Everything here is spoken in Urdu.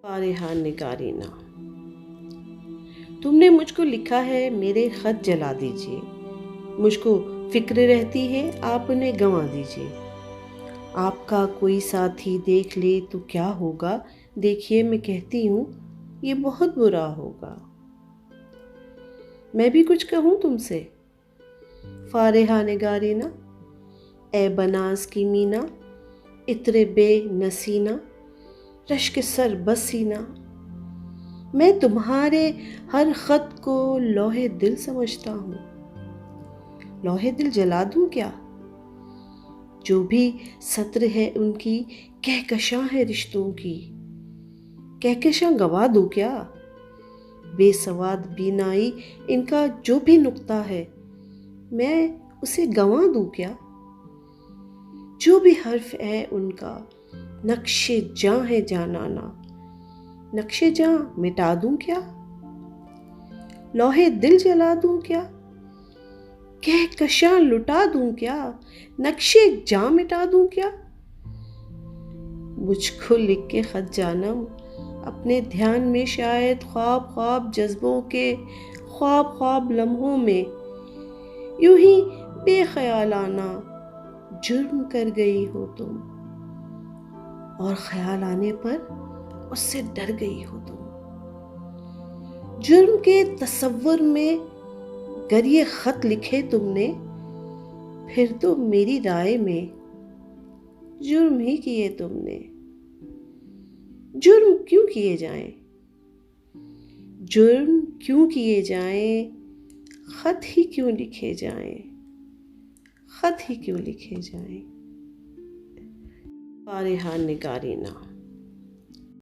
فارحہ نگارینا، تم نے مجھ کو لکھا ہے میرے خط جلا دیجیے، مجھ کو فکر رہتی ہے آپ انہیں گنوا دیجیے۔ آپ کا کوئی ساتھی دیکھ لے تو کیا ہوگا، دیکھیے میں کہتی ہوں یہ بہت برا ہوگا۔ میں بھی کچھ کہوں تم سے؟ فارحہ نگارینا، اے بناز کی مینا، عطر بے نسینا، رشک سر بسینا، میں تمہارے ہر خط کو لوح دل سمجھتا ہوں۔ لوح دل جلا دوں کیا؟ جو بھی سطر ہے ان کی کہکشاں ہے رشتوں کی، کہکشاں گوا دوں کیا؟ بے سواد بینائی ان کا جو بھی نقطہ ہے میں اسے گنوا دوں کیا؟ جو بھی حرف ہے ان کا نقش جاں ہے جانانا، نقش جاں مٹا دوں کیا؟ لوح دل جلا دوں کیا؟ کہکشاں لٹا دوں کیا؟ نقش جاں مٹا دوں کیا؟ مجھ کو لکھ کے خط جانم، اپنے دھیان میں شاید خواب خواب جذبوں کے خواب خواب لمحوں میں یوں ہی بے خیالانہ جرم کر گئی ہو تم، اور خیال آنے پر اس سے ڈر گئی ہو تم۔ جرم کے تصور میں گر یہ خط لکھے تم نے، پھر تو میری رائے میں جرم ہی کیے تم نے۔ جرم کیوں کیے جائیں؟ جرم کیوں کیے جائیں؟ خط ہی کیوں لکھے جائیں؟ خط ہی کیوں لکھے جائیں؟ فارحہ نگارینا۔